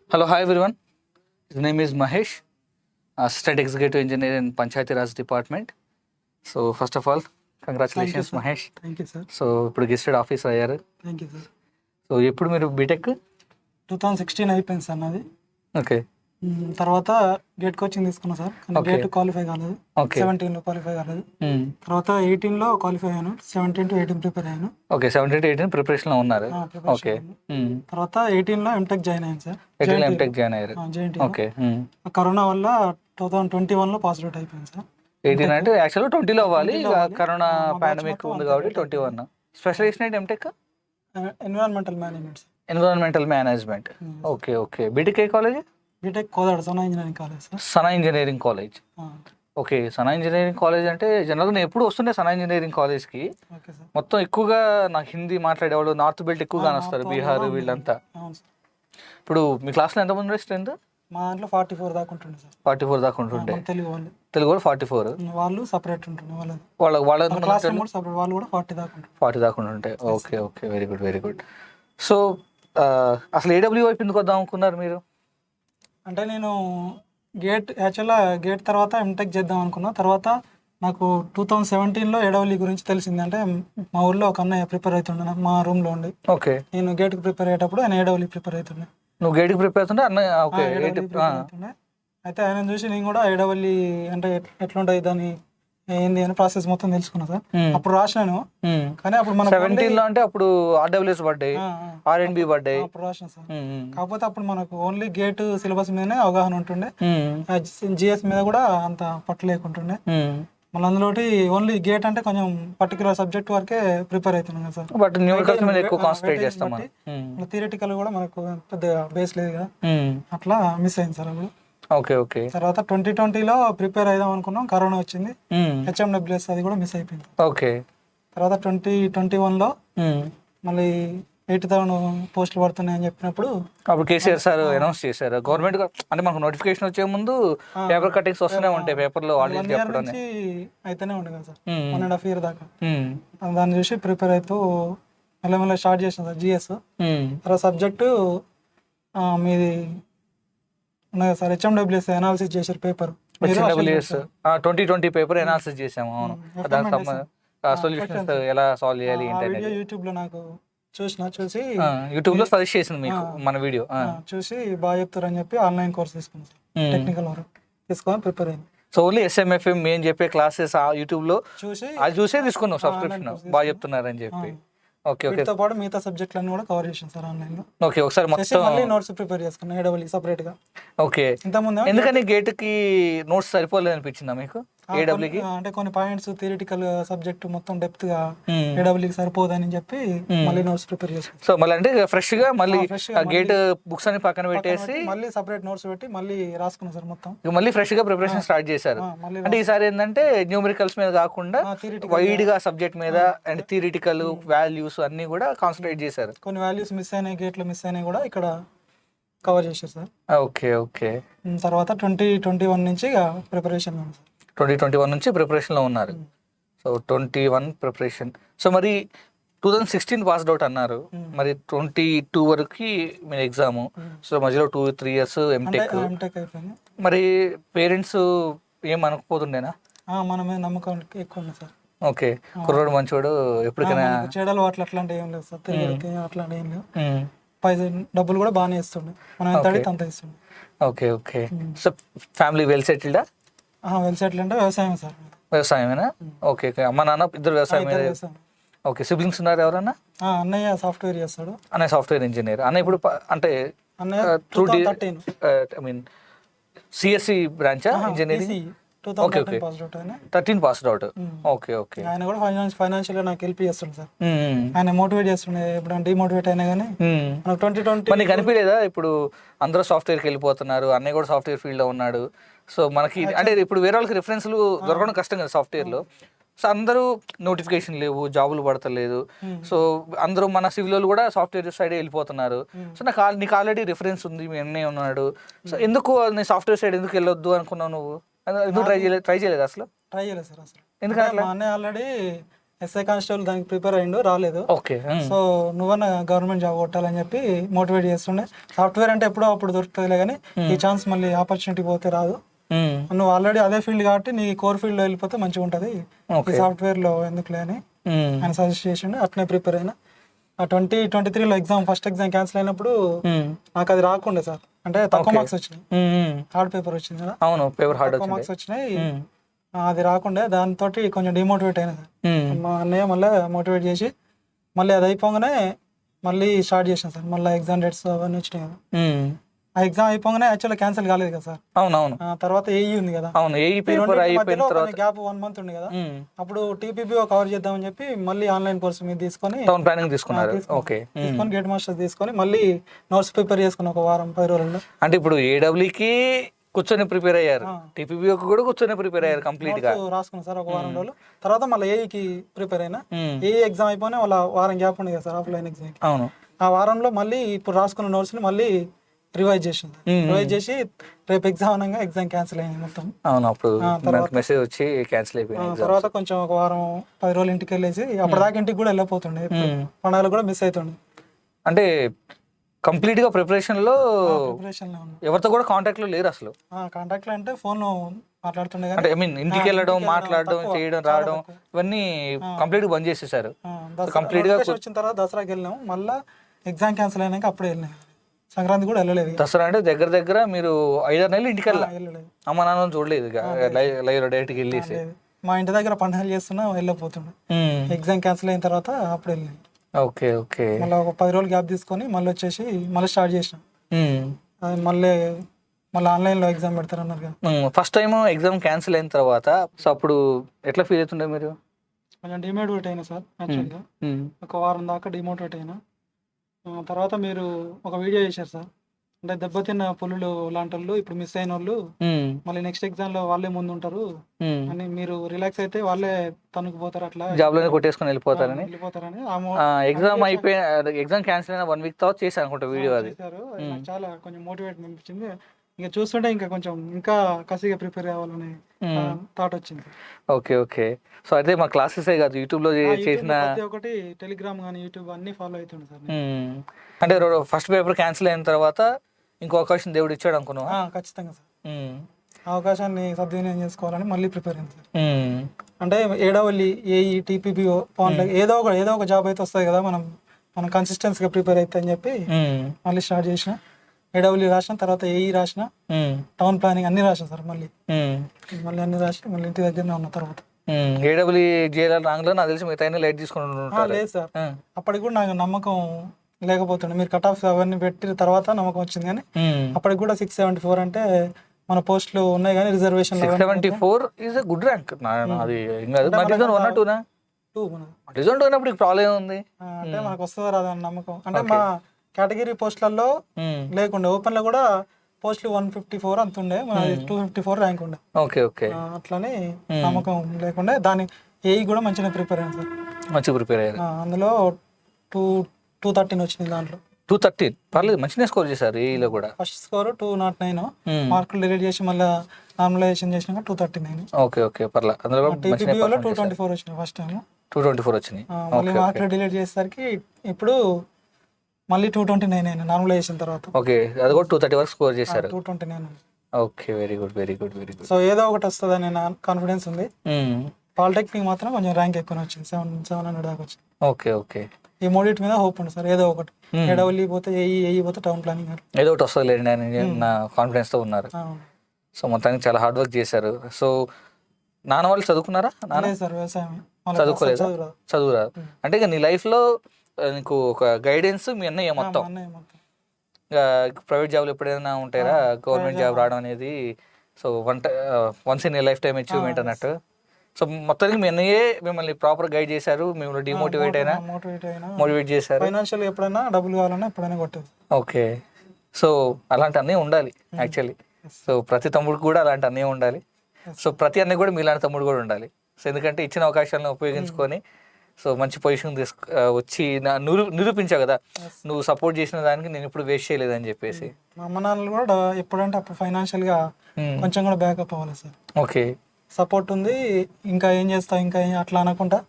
Hello, hi everyone. His name is Mahesh, Assistant Executive Engineer in Panchayati Raj Department. So, first of all, congratulations, sir. Mahesh. Thank you sir. So ఇప్పుడు గెస్టెడ్ officer అయ్యారు. Thank you sir. So ఎప్పుడు మీరు BTech? 2016 అయిపోయింది sir నాది. Okay. తర్వాత gate coaching తీసుకున్నా sir. కానీ Okay. Gate qualify కాలేదు. ఓకే. 17లో క్వాలిఫై కాలేదు. తర్వాత 18లో క్వాలిఫై అయ్యాను. 17 to 18 ప్రిపేర్ అయ్యాను. ఓకే, 17 to 18 ప్రిపరేషన్లో ఉన్నారు. Preparation okay. తర్వాత 18లో ఎంటెక్ జాయిన్ అయ్యాను సార్. 18 ఎంటెక్ జాయిన్ అయ్యారు. జేఎన్టీ. ఓకే. కరోనా వల్ల 2021లో పాస్ అవుట్ అయిపోయింది సార్. 18 అంటే యాక్చువల్గా 20లో అవ్వాలి. 20లో అవ్వాలి. కరోనా మా batch పాండమిక్ మొత్తం ఉంది అంతా కాబట్టి late 21. స్పెషలైజేషన్ ఏంటి MTech? Environmental management sir. Environmental management. Okay okay. BTech ఏ college? BTech Kodad Sona engineering college sir. Sana engineering college. Okay, Sana engineering college అంటే జనరల్గా నేను ఎప్పుడు వస్తుండే సనా ఇంజనీరింగ్ కాలేజ్కి. Okay sir. మొత్తం ఎక్కువగా నాకు హిందీ మాట్లాడేవాళ్ళు నార్త్ బెల్ట్ ఎక్కువగా వస్తారు, నార్త్ బీహార్ వాళ్ళు వీళ్ళంతా. అవును సార్. ఇప్పుడు మీ క్లాస్లో ఎంతమంది ఉండే స్ట్రెంత్? మా దాంట్లో 44 దాకా ఉంటుండే సార్. 44 దాకా ఉంటుండే. మన తెలుగు వాళ్ళు తెలుగు కూడా 44. వాళ్ళు సపరేట్ ఉంటుండే వాళ్ళది. వాళ్ళ క్లాస్ కూడా సపరేట్ వాళ్ళు కూడా 40 దాకా ఉంటుంది. 40 దాకా ఉంటుంటే. Okay okay, very good very good. So అసలు ఏడబ్ల్యూ వైపు ఎందుకు వద్దాం అనుకున్నారు మీరు? అంటే నేను యాక్చువల్గా గేట్ తర్వాత ఎంటెక్ చేద్దాం అనుకున్నా. తర్వాత నాకు 2017లో ఏడబ్ల్యూ గురించి తెలిసింది. అంటే మా ఊర్లో ఒక అన్నయ్య ప్రిపేర్ అవుతుండే మా రూమ్లో ఉండి. ఓకే. నేను గేట్కి ప్రిపేర్ అయ్యేటప్పుడు ఆయన ఏడబ్ల్యూ ప్రిపేర్ అవుతుండే. నువ్వు గైడ్కి ప్రిపేర్ అవుతుంటే అన్న ఓకే ఏడబ్ల్యూ ప్రిపేర్ అవుతుండే. అయితే ఆయన చూసి నేను కూడా ఏడబ్ల్యూ అంటే ఎట్లుంటుంది దాని ఏంది అని ప్రాసెస్ మొత్తం తెలుసుకున్నా సార్. అప్పుడు రాసినాను. కానీ అప్పుడు మనం 17లో అంటే అప్పుడు ఆర్డబ్ల్యూఎస్ పడ్డాయి, ఆర్ఎండ్బి పడ్డాయి. అప్పుడు రాసిన సార్. కాకపోతే అప్పుడు మనకు ఓన్లీ గేట్ సిలబస్ మీదనే అవగాహన ఉంటుండే. జిఎస్ మీద కూడా అంత పట్టు లేకుంటుండే. మళ్ళీ అందులోటి ఓన్లీ గేట్ అంటే కొంచెం పర్టికులర్ సబ్జెక్ట్ వరకే ప్రిపేర్ అవుతున్నాం కదా సార్. బట్ న్యూమరికల్స్ మీద ఎక్కువ కాన్సన్ట్రేట్ చేస్తాం. థియరిటికల్ కూడా మనకు పెద్ద బేస్ లేదు కదా, అట్లా మిస్ అయింది సార్ అప్పుడు. Okay okay. తర్వాత 2020లో ప్రిపేర్ అయిదాం అనుకున్నాం, కరోనా వచ్చింది. హెచ్ఎండబ్ల్యూఎస్ అది కూడా మిస్ అయిపోయింది. ఓకే. తర్వాత 2021లో మళ్ళీ 80,000 పోస్టులు పడుతున్నాయని చెప్పినప్పుడు అప్పుడు కేసీఆర్ సార్ అనౌన్స్ చేశారు. గవర్నమెంట్ అంటే మనకు నోటిఫికేషన్ వచ్చే ముందు పేపర్ కటింగ్స్ వస్తూనే ఉంటాయి పేపర్లో. 1 year నుంచి అయితేనే ఉండే కదా సార్, 1.5 year దాకా. దాన్ని చూసి ప్రిపేర్ అవుతూ మెల్లమెల్ల స్టార్ట్ చేసిన సార్ జిఎస్. తర్వాత సబ్జెక్టు మీది ఉన్నది సార్, హెచ్ఎండబ్ల్యూఎస్ అనాలిసిస్ చేశారు పేపర్. 2020 పేపర్ అనాలిసిస్ చేసాము. అవును, దానికి సొల్యూషన్స్ ఎలా సాల్వ్ చేయాలి ఏంటి అనేది యూట్యూబ్లో నాకు చూసి యూట్యూబ్ లో సజెస్ట్ చేసింది మీకు మన వీడియో చూసి బాగా చెప్తారని చెప్పి ఆన్లైన్ కోర్స్ తీసుకున్నాను సార్. టెక్నికల్ వర్క్ తీసుకొని ప్రిపేర్ అయింది. సో ఓన్లీ ఎస్ఎంఎఫ్ఎం మేము చెప్పే క్లాసెస్ యూట్యూబ్ లో చూసి అది చూసే తీసుకున్నాం సబ్స్క్రిప్షన్, బాగా చెప్తున్నారని చెప్పి. Okay okay. వీటితో పాటు మిగతా సబ్జెక్టులన్నీ కూడా కవర్ చేసాను సార్ ఆన్లైన్ లో. ఓకే, ఒకసారి మొత్తం మళ్ళీ నోట్స్ ప్రిపేర్ చేసుకున్నాను ఏడబ్ల్యూ సపరేట్ గా. ఓకే. ఇంతకుముందు ఎందుకని గేట్ కి నోట్స్ సరిపోలేదు అనిపించిందా మీకు? ఏడబ్ల్యూకి అంటే కొన్ని పాయింట్స్ థియరిటికల్ సబ్జెక్ట్ మొత్తం డెప్త్ గా ఏడబ్ల్యూకి సరిపోదని చెప్పి మళ్ళీ నోట్స్ ప్రిపేర్ చేసుకున్నాను. సో మళ్ళీ అంటే ఫ్రెష్ గా మళ్ళీ గేట్ బుక్స్ అని పక్కన పెట్టేసి మళ్ళీ సపరేట్ నోట్స్ పెట్టి మళ్ళీ రాసుకున్నాను సార్ మొత్తం. మళ్ళీ ఫ్రెష్ గా ప్రిపరేషన్ స్టార్ట్ చేశారు. అంటే ఈసారి ఏంటంటే న్యూమరికల్స్ మీద కాకుండా వైడ్ గా సబ్జెక్ట్ మీద అండ్ థియరిటికల్ వాల్యూస్ అన్ని కూడా కాన్సన్ట్రేట్ చేశారు. కొన్ని వాల్యూస్ మిస్ అయినాయి, గేట్ లో మిస్ అయినాయి కూడా ఇక్కడ కవర్ చేశారు సార్. Okay okay. తర్వాత 2021 నుంచి ప్రిపరేషన్ 2021 నుంచి ప్రిపరేషన్లో ఉన్నారు. So 21 preparation. సో మరి 2016 పాస్డ్ అవుట్ అన్నారు, మరి 22 వరకు మీ ఎగ్జాము. సో మధ్యలో 2-3 years ఎంటెక్. మరి పేరెంట్స్ ఏం అనకపోతుండేనా? మన మీద నమ్మకం ఎక్కువ ఉంది సార్. ఓకే, కుర్రోడు మంచోడు ఎప్పటికైనా చెడలు అట్లాంటివి ఏం లేదు సార్, అట్లాంటివి ఏం లేవు. డబ్బులు కూడా బాగానే ఇస్తుండే, మనం ఎంత అడిగితే అంత ఇస్తుండే. Okay okay. So family well సెటిల్డా? వెల్ సెటిల్ అంటే వ్యవసాయం సార్. వ్యవసాయమేనా? Okay okay. అమ్మ నాన్న ఇద్దరు వ్యవసాయం. ఓకే. సిబ్లింగ్స్ ఉన్నారు ఎవరన్నా? అన్నయ్య సాఫ్ట్వేర్ చేస్తాడు. అన్నయ్య సాఫ్ట్వేర్ ఇంజనీర్. అన్న ఇప్పుడు అంటే ఐ మీన్ సిఎస్సి బ్రాంచా engineering? Okay okay. 13 passed out. Okay okay. ఆయన కూడా ఫైనాన్షియల్ గా నాకు హెల్ప్ చేస్తుండే సార్. ఆయన మోటివేట్ చేస్తుండే, ఎప్పుడైనా డిమోటివేట్ అయినా కానీ. 2020 మనకి అనిపించలేదా ఇప్పుడు అందరూ సాఫ్ట్వేర్కి వెళ్ళిపోతున్నారు, అన్నయ్య కూడా సాఫ్ట్వేర్ ఫీల్డ్ లో ఉన్నాడు. సో మనకి అంటే ఇప్పుడు వేరే వాళ్ళకి రిఫరెన్స్లు దొరకడం కష్టం కదా సాఫ్ట్వేర్లో. సో అందరూ నోటిఫికేషన్ లేవు, జాబులు పడతలేదు. సో అందరూ మన సివిల్ వాళ్ళు కూడా సాఫ్ట్వేర్ సైడ్ వెళ్ళిపోతున్నారు. సో నీకు ఆల్రెడీ రిఫరెన్స్ ఉంది, మీ అన్నయ్య ఉన్నాడు. సో ఎందుకు నేను సాఫ్ట్వేర్ సైడ్ ఎందుకు వెళ్ళొద్దు అనుకున్నావు నువ్వు? ఎందుకు ట్రై చేయలేదు అసలు? ట్రై చేయలేదు సార్ అసలు. ఎందుకంటే మా అన్నయ్య ఆల్రెడీ ఎస్ఐ కానిస్టేబుల్ దానికి ప్రిపేర్ అయ్యిండు, రాలేదు. ఓకే. సో నువ్వన్నా గవర్నమెంట్ జాబ్ కొట్టాలని చెప్పి మోటివేట్ చేస్తుండే. సాఫ్ట్వేర్ అంటే ఎప్పుడో అప్పుడు దొరుకుతుందిలే కానీ ఈ ఛాన్స్ మళ్ళీ ఆపర్చునిటీ పోతే రాదు. నువ్వు ఆల్రెడీ అదే ఫీల్డ్ కాబట్టి నీ కోర్ ఫీల్డ్ లో వెళ్ళిపోతే మంచిగా ఉంటుంది, ఈ సాఫ్ట్వేర్ లో ఎందుకులే అని ఆయన సజెస్ట్ చేసిండు. అట్నే ప్రిపేర్ అయినా. ఆ 2023లో ఎగ్జామ్ ఫస్ట్ ఎగ్జామ్ క్యాన్సిల్ అయినప్పుడు నాకు అది రాకుండే సార్, అంటే తక్కువ మార్క్స్ వచ్చినాయి, హార్డ్ పేపర్ వచ్చింది కదా. అవును, పేపర్ హార్డ్ తక్కువ మార్క్స్ వచ్చినాయి, అది రాకుండే. దాంతో కొంచెం డిమోటివేట్ అయినా సార్. మా అన్నయ్య మళ్ళీ మోటివేట్ చేసి మళ్ళీ అది అయిపోగానే మళ్ళీ స్టార్ట్ చేసాను సార్. మళ్ళీ ఎగ్జామ్ డేట్స్ అవన్నీ వచ్చినాయి కదా. ఆ ఎగ్జామ్ అయిపోగానే యాక్చువల్గా క్యాన్సిల్ కాలేదు కదా సార్. అవునవును. తర్వాత ఏఈ ఉంది కదా, గ్యాప్ 1 month ఉంది కదా. అప్పుడు టీపీబీఓ కవర్ చేద్దామని చెప్పి మళ్ళీ ఆన్లైన్ కోర్స్ మీద తీసుకొని టౌన్ ప్లానింగ్ తీసుకున్నారు. ఓకే. తీసుకొని గేట్ మాస్టర్స్ తీసుకొని మళ్ళీ నోట్స్ ప్రిపేర్ చేసుకుని ఒక వారం 10 రోజుల్లో. అంటే ఇప్పుడు ఏడబ్ల్యూకి కూర్చొని ప్రిపేర్ అయ్యారు, టీపీబీఓకి కూడా కూర్చొని ప్రిపేర్ అయ్యారు కంప్లీట్ గా. రాసుకున్నాను సార్ ఒక వారం రోజులు. తర్వాత మళ్ళీ ఏఈకి ప్రిపేర్ అయినా. ఏఈ ఎగ్జామ్ అయిపోయినా వాళ్ళ వారం గ్యాప్ ఉంది కదా సార్ ఆఫ్లైన్ ఎగ్జామ్. అవును. ఆ వారంలో మళ్ళీ ఇప్పుడు రాసుకున్న నోట్స్ ని మళ్ళీ రివైజ్ చేసింది. రివైజ్ చేసి రేపు ఎగ్జామ్ అనగా ఎగ్జామ్ క్యాన్సిల్ అయింది మొత్తం. అవును, అప్పుడు మెసేజ్ వచ్చి క్యాన్సిల్ అయిపోయింది. తర్వాత కొంచెం ఒక వారం 10 రోజులు ఇంటికి వెళ్ళేసి అప్పటిదాకా ఇంటికి కూడా వెళ్ళిపోతుండే, పండుగలు కూడా మిస్ అవుతుండే. అంటే కంప్లీట్ గా ప్రిపరేషన్ లో ఉంది. ఎవరితో కూడా కాంటాక్ట్ లో లేరు అసలు. కాంటాక్ట్ లో అంటే ఫోన్ మాట్లాడుతుండే, అంటే ఐ మీన్ ఇంటికి వెళ్ళడం, మాట్లాడడం, చేయడం, రావడం ఇవన్నీ కంప్లీట్ గా బంద్ చేసేసారు. కంప్లీట్ గా వచ్చిన తర్వాత దసరాకి వెళ్ళాం, మళ్ళీ ఎగ్జామ్ క్యాన్సిల్ అయినాక అప్పుడే వెళ్ళినాం. సంక్రాంతి కూడా వెళ్ళలేదు. దసరా అంటే దగ్గర దగ్గర మీరు 5-6 నెలలు ఇంటికి వెళ్ళలేదు, అమ్మ నాన్న చూడలేదు, లైవ్ డైరెక్ట్ గా వెళ్ళేసి. మా ఇంటి దగ్గర పండుగలు చేస్తున్నా వెళ్ళిపోతుండే. ఎగ్జామ్ క్యాన్సిల్ అయిన తర్వాత అప్పుడు వెళ్ళినాం. Okay okay. మళ్ళీ ఒక 10 రోజులు గ్యాప్ తీసుకొని మళ్ళీ వచ్చేసి మళ్ళీ స్టార్ట్ చేసినాం. అది మళ్ళీ ఆన్లైన్ లో ఎగ్జామ్ పెడతారు అన్నారు కదా. ఫస్ట్ టైం ఎగ్జామ్ క్యాన్సిల్ అయిన తర్వాత సో అప్పుడు ఎట్లా ఫీల్ అవుతుండే మీరు? కొంచెం డిమోటివేట్ అయినా సార్. యాక్చువల్గా ఒక వారం దాకా డిమోటివేట్ అయినా. తర్వాత మీరు ఒక వీడియో చేశారు సార్, అంటే దెబ్బతిన్న పులులు లాంటి వాళ్ళు ఇప్పుడు మిస్ అయిన వాళ్ళు మళ్ళీ నెక్స్ట్ ఎగ్జామ్ లో వాళ్ళే ముందు ఉంటారు అని, మీరు రిలాక్స్ అయితే వాళ్ళే తనుకుపోతారు, అట్లా జాబ్ లోనే కొట్టేసుకొని వెళ్ళిపోతారని. ఎగ్జామ్ అయిపోయి ఎగ్జామ్ క్యాన్సిల్ అయిన 1 week తర్వాత చేశాను అనుకుంటా వీడియో. అది నాకు చాలా కొంచెం మోటివేట్ అనిపించింది. ఇంకా చూస్తుంటే ఇంకా కొంచెం ఇంకా కసిగా ప్రిపేర్ అవ్వాలని థాట్ వచ్చింది. Okay okay. సో అయితే మా క్లాసెస్ కాదు, యూట్యూబ్ లో చేసిన ఒకటి టెలిగ్రామ్ కానీ యూట్యూబ్ అన్ని ఫాలో అవుతుండే సార్. అంటే ఫస్ట్ పేపర్ క్యాన్సిల్ అయిన తర్వాత ఇంకో అవకాశం దేవుడు ఇచ్చాడు అనుకున్నావా? ఖచ్చితంగా సార్. అవకాశాన్ని సద్వినియోగం చేసుకోవాలని మళ్ళీ ప్రిపేర్ అయింది సార్. అంటే ఏడవల్లి, ఏఈ, టీపీబీఓ, ఏదో ఒక జాబ్ అయితే వస్తుంది కదా, మనం కన్సిస్టెన్సీగా ప్రిపేర్ అయితే అని చెప్పి మళ్ళీ స్టార్ట్ చేసిన. ఏడబ్ల్యూ రాసిన, తర్వాత ఏఈ రాసిన, టౌన్ ప్లానింగ్ అన్ని రాసిన సార్. మళ్ళీ అన్ని రాసి మళ్ళీ ఇంటి దగ్గరనే ఉన్న తర్వాత ఏడబ్ల్యూ జేఎల్ రాంగ్లో నాకు తెలిసి మిగతా లైట్ తీసుకుని లేదు సార్. అప్పటికి కూడా నాకు నమ్మకం లేకపోతుండే. మీరు కట్ ఆఫ్ అవన్నీ పెట్టిన తర్వాత నమ్మకం వచ్చింది, కానీ అప్పటికి కూడా 674 అంటే మన పోస్టులు ఉన్నాయి కానీ రిజర్వేషన్ 674 ఈజ్ గుడ్ ర్యాంక్. అది ప్రాబ్లం ఉంది అంటే మనకు వస్తుందో రాదని నమ్మకం. అంటే మా కేటగిరీ పోస్టులలో లేకుండే, ఓపెన్ లో కూడా పోస్టులు 154 అంత ఉండే, 254 ర్యాంక్ ఉండే. Okay okay. అట్లని నమ్మకం లేకుండే. దాని ఏఈ కూడా మంచిగా ప్రిపేర్ అయ్యాను సార్. మంచిగా ప్రిపేర్ అయ్యారు. అందులో 213 వచ్చింది. దాంట్లో 213 పర్లేదు, మంచిగా స్కోర్ చేశారు. ఏఈలో కూడా ఫస్ట్ స్కోర్ 209, మార్కులు డిలీట్ చేసి మళ్ళీ నార్మలైజేషన్ చేసినాక 239. ఓకే ఓకే, పర్లేదు. అందులో టీపీబీఓలో 224 వచ్చినాయి ఫస్ట్ టైం. 224 వచ్చినాయి. మళ్ళీ మార్కులు డిలీట్ చేసేసరికి ఇప్పుడు మళ్ళీ 229 అయినా నార్మలైజేషన్ తర్వాత. ఓకే, అది కూడా 230 వరకు స్కోర్ చేశారు. 229. Okay, very good very good very good. So ఏదో ఒకటి వస్తుందని కాన్ఫిడెన్స్ ఉంది. పాలిటెక్నిక్ మాత్రం కొంచెం ర్యాంక్ ఎక్కువ వచ్చింది, 700 దాకా వచ్చింది. Okay okay. ఈ మూడింటి మీద హోప్ ఉంది సార్. ఏదో ఒకటి ఏడవల్లి పోతే ఏఈ పోతే టౌన్ ప్లానింగ్ ఏదో ఒకటి వస్తుంది లేండి అని నా కాన్ఫిడెన్స్ తో ఉన్నారు. సో మొత్తానికి చాలా హార్డ్ వర్క్ చేశారు. సో నాన్న వాళ్ళు చదువుకున్నారా? సార్ వ్యవసాయం చదువుకోలేదు. చదువు రాదు అంటే ఇక నీ లైఫ్ లో నీకు ఒక గైడెన్స్ మీ అన్నయ్య మొత్తం. ప్రైవేట్ జాబ్లు ఎప్పుడైనా ఉంటారా, గవర్నమెంట్ జాబ్ రావడం అనేది so once in a life time achievement అన్నట్టు. సో మొత్తానికి మీ అన్నయ్యే మిమ్మల్ని ప్రాపర్ గైడ్ చేశారు, మిమ్మల్ని మోటివేట్ చేశారు. ఫైనాన్షియల్ ఎప్పుడైనా డబ్బులు కావాలన్నా ఎప్పుడైనా కొట్టేది. ఓకే. సో అలాంటి అన్నయ్య ఉండాలి యాక్చువల్లీ. సో ప్రతి తమ్ముడు కూడా అలాంటి అన్నయ్య ఉండాలి. సో ప్రతి అన్నయ్య కూడా మీలాంటి తమ్ముడు కూడా ఉండాలి. సో ఎందుకంటే ఇచ్చిన అవకాశాలను ఉపయోగించుకొని సో మంచి పొజిషన్ వచ్చి నిరూపించావు కదా, నువ్వు సపోర్ట్ చేసిన దానికి నేను ఇప్పుడు వేస్ట్ చేయలేదని చెప్పేసి. మా అమ్మ నాన్నలు కూడా ఎప్పుడంటే అప్పుడు ఫైనాన్షియల్ గా కొంచెం కూడా బ్యాకప్ అవ్వాలి సార్. ఓకే, సపోర్ట్ ఉంది, ఇంకా ఏం చేస్తావు ఇంకా అట్లా అనకుండా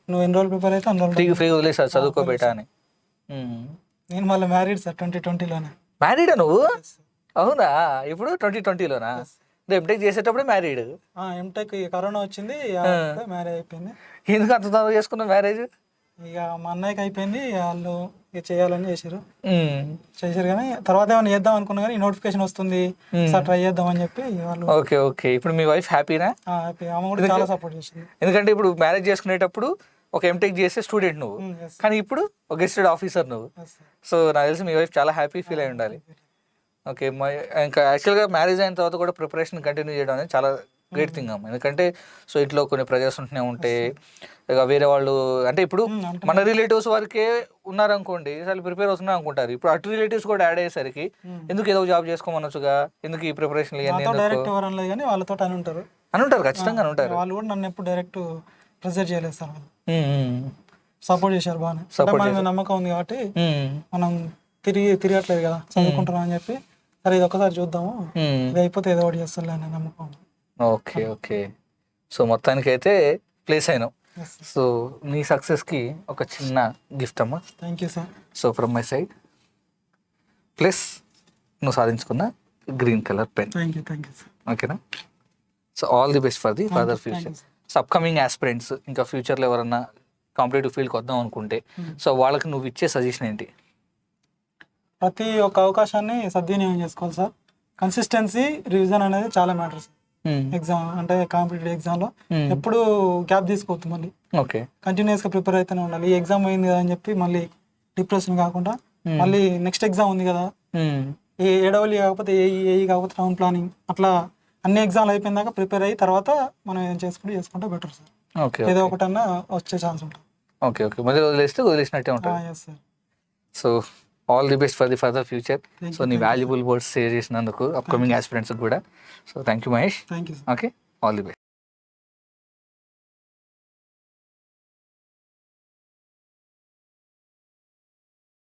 నువ్వు ఎన్ని రోజులు ప్రిపేర్ అయితే అన్ని రోజులు ఫ్రీ వదిలేసారు చదువుకోబెట్టా అని. నేను మళ్ళీ మ్యారీడ్ సార్ 2020లోనే. మ్యారీడా నువ్వు? అవునా, ఇప్పుడు 2020లోనా? ఎంటెక్ చేసేటప్పుడు మ్యారీడ్? ఎంటెక్ కరోనా వచ్చింది, మ్యారేజ్ అయిపోయింది. ఎందుకు అంత తొందరగా చేసుకున్నావు మ్యారేజ్? ఇక మా అన్నయ్యకి అయిపోయింది, వాళ్ళు ఇక చేయాలని చేశారు కానీ తర్వాత ఏమైనా చేద్దాం అనుకున్నా కానీ నోటిఫికేషన్ వస్తుంది సార్ ట్రై చేద్దాం అని చెప్పి వాళ్ళు. Okay okay. ఇప్పుడు మీ వైఫ్ హ్యాపీనా? హ్యాపీ, ఆమె కూడా చాలా సపోర్ట్ చేసింది. ఎందుకంటే ఇప్పుడు మ్యారేజ్ చేసుకునేటప్పుడు ఒక ఎంటెక్ చేసే స్టూడెంట్ నువ్వు, కానీ ఇప్పుడు ఒక గెస్టెడ్ ఆఫీసర్ నువ్వు. సో నాకు తెలిసి మీ వైఫ్ చాలా హ్యాపీ ఫీల్ అయి ఉండాలి. ఓకే, ఇంకా యాక్చువల్గా మ్యారేజ్ అయిన తర్వాత కూడా ప్రిపరేషన్ కంటిన్యూ చేయడం అనేది చాలా గ్రేట్ థింగ్ అమ్మ. ఎందుకంటే సో ఇంట్లో కొన్ని ప్రెజర్స్ ఉంటూనే ఉంటాయి. ఇక వేరే వాళ్ళు అంటే ఇప్పుడు మన రిలేటివ్స్ వరకే ఉన్నారనుకోండి, అసలు ప్రిపేర్ అవుతున్నారు అనుకుంటారు. ఇప్పుడు అటు రిలేటివ్స్ కూడా యాడ్ అయ్యేసరికి ఎందుకు ఏదో జాబ్ చేసుకోమనొచ్చుగా, ఎందుకు ఈ ప్రిపరేషన్ డైరెక్ట్ ఎవరన్నా కానీ వాళ్ళతో అని ఉంటారు ఖచ్చితంగా ఉంటారు. వాళ్ళు కూడా నన్ను ఎప్పుడు డైరెక్ట్ ప్రెజర్ చేయలేదు సార్, సపోర్ట్ చేశారు బాగానే. నమ్మకం ఉంది కాబట్టి మనం తిరగట్లేదు కదా, చదువుకుంటున్నాం అని చెప్పి సరే ఇది ఒకసారి చూద్దాము, ఇది అయిపోతే ఏదో ఒకటి చేస్తాను అనే నమ్మకం. Okay okay. సో మొత్తానికి అయితే ప్లేస్ అయినావు. సో నీ సక్సెస్కి ఒక చిన్న గిఫ్ట్ అమ్మా. Thank you sir. So from my side plus నువ్వు సాధించుకున్న green colour pen. Thank you sir. ఓకేనా? So all the best for the further future. So upcoming aspirants ఇంకా ఫ్యూచర్లో ఎవరన్నా కాంపిటేటివ్ ఫీల్డ్కి వద్దాం అనుకుంటే సో వాళ్ళకి నువ్వు ఇచ్చే సజెషన్ ఏంటి? ప్రతి ఒక్క అవకాశాన్ని సద్వినియోగం చేసుకోవాలి సార్. కన్సిస్టెన్సీ, రివిజన్ అనేది చాలా మ్యాటర్ సార్. ఎగ్జామ్ అంటే కాంపిటేటివ్ ఎగ్జామ్లో ఎప్పుడు గ్యాప్ తీసుకోవద్దు, మళ్ళీ ఓకే కంటిన్యూస్గా ప్రిపేర్ అయితేనే ఉండాలి. ఈ ఎగ్జామ్ అయింది కదా అని చెప్పి మళ్ళీ డిప్రెషన్ కాకుండా మళ్ళీ నెక్స్ట్ ఎగ్జామ్ ఉంది కదా, ఏడవలి కాకపోతే ఏఈ కాకపోతే టౌన్ ప్లానింగ్, అట్లా అన్ని ఎగ్జామ్లు అయిపోయిన దాకా ప్రిపేర్ అయ్యి తర్వాత మనం ఏం చేసుకుంటే బెటర్ సార్. ఓకే, ఏదో ఒకటన్నా వచ్చే ఛాన్స్ ఉంటుంది. Okay okay. మళ్ళీ వదిలేసినట్టే ఉంటుంది. Yes sir. So all the best for the further future. So నీ వాల్యుబుల్ వర్డ్స్ షేర్ చేసినందుకు అప్కమింగ్ ఆస్పిరెంట్స్ కూడా. So thank you Mahesh. Thank you. Okay, all the best.